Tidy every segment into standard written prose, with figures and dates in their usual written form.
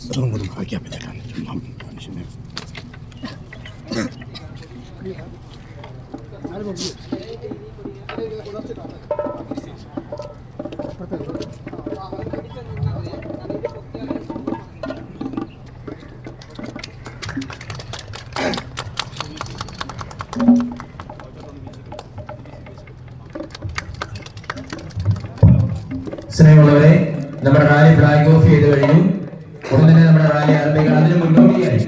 അതൊന്നും കൂടി വായിക്കാൻ പറ്റില്ല. മനുഷ്യനെ സ്നേഹമുള്ളവരെ, നമ്മുടെ റാലി ഫ്ലാഗ് ഓഫ് ചെയ്ത് കഴിഞ്ഞു. ഉടൻ തന്നെ നമ്മുടെ റാലി ആരംഭിക്കണം. അതിന് മുന്നോടിയായി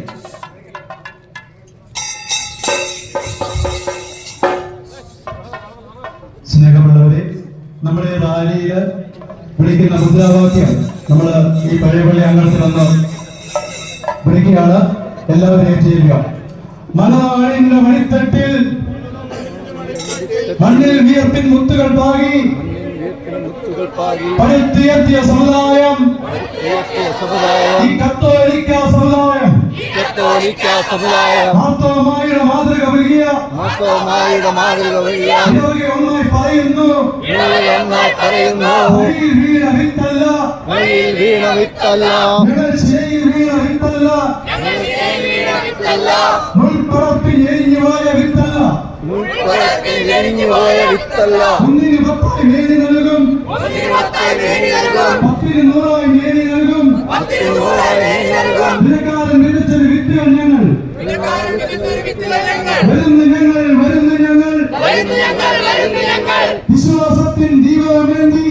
സ്നേഹമുള്ളവരെ, നമ്മുടെ റാലിയിൽ വിളിക്കുന്ന മുദ്രാവാക്യം നമ്മൾ ഈ പഴയ പള്ളി അംഗത്തിൽ വന്ന് വിളിക്കുകയാണ്. എല്ലാവരും ഏറ്റുചൊല്ലുക. മലനാടിന്റെ മണിത്തട്ടിൽ മണ്ണിൽ വിയർപ്പിൻ മുത്തുകൾ പാകി പടുത്തുയർത്തിയ സമുദായം ഈ കത്തോലിക്ക സമുദായം മാർത്തോമായുടെ മാതൃക നൽകിയ ഒന്നായി പറയുന്നു. വീണ വിത്തല്ല മുൾപ്പറപ്പിൽ എരിഞ്ഞുപോയ വിത്തല്ല. ഒന്നിന് 10 മേനി നൽകും, 10ന് 100 മേനി നൽകും. ഇതിനെക്കാലം വിതച്ചൊരു വിത്തുകൾ ഞങ്ങൾ വരുന്നു ഞങ്ങൾ വിശ്വാസത്തിൻ ദീപമേന്തി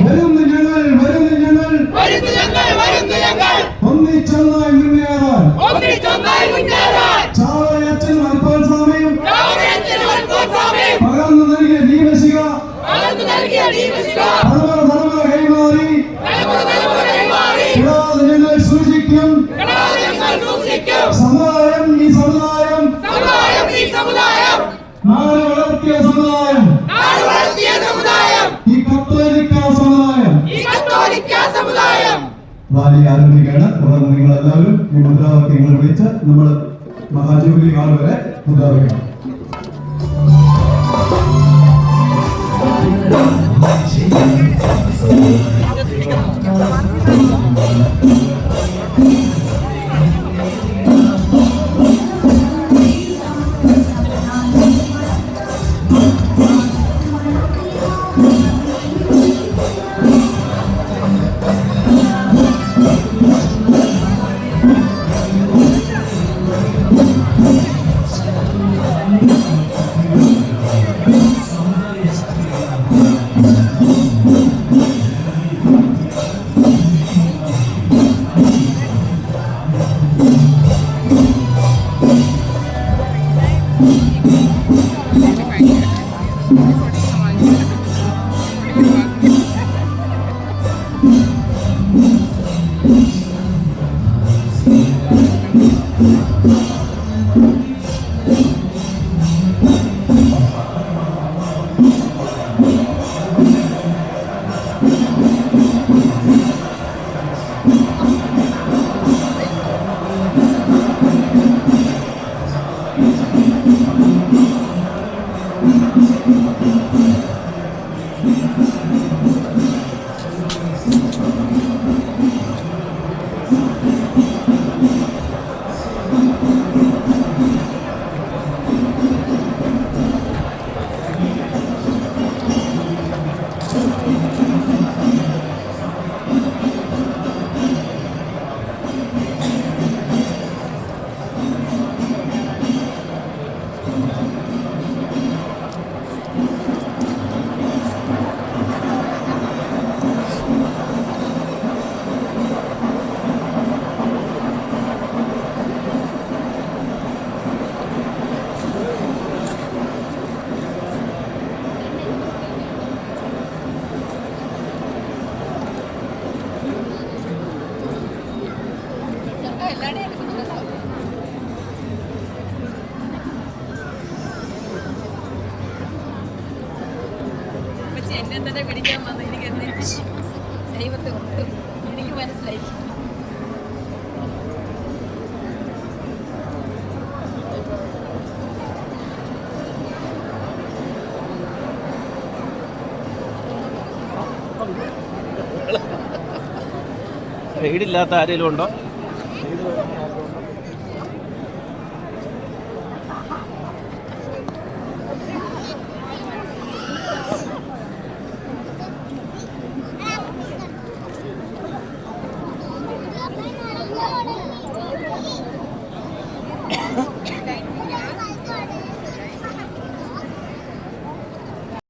വരുന്നു ഞങ്ങൾ ഒന്നിച്ചൊന്നായി മുന്നേറാൻ ചാവറയച്ചനും അൽഫോൻസാമയും പകർന്നു നൽകിയ ദീപശിഖ തലമുറ കൈമാറി ഞങ്ങൾ സൂക്ഷിക്കും. സമുദായം ഈ സമുദായം നാട് വളർത്തിയ സമുദായം ഈ കത്തോലിക്ക സമുദായം. റാലി ആരംഭിക്കുകയാണ്. തുടർന്ന് നിങ്ങൾ എല്ലാവരും ഈ മുദ്രാവാക്യങ്ങൾ വിളിച്ച് നമ്മൾ മഹാജൂബിലി നാൾ വരെ മുദ്രാവാക്യം. എന്നെ തന്നെ പിടിക്കാൻ വന്ന് എനിക്ക് ദൈവത്തെ എനിക്ക് മനസ്സിലായി. ഗൈഡില്ലാത്ത ആരെങ്കിലും ഉണ്ടോ?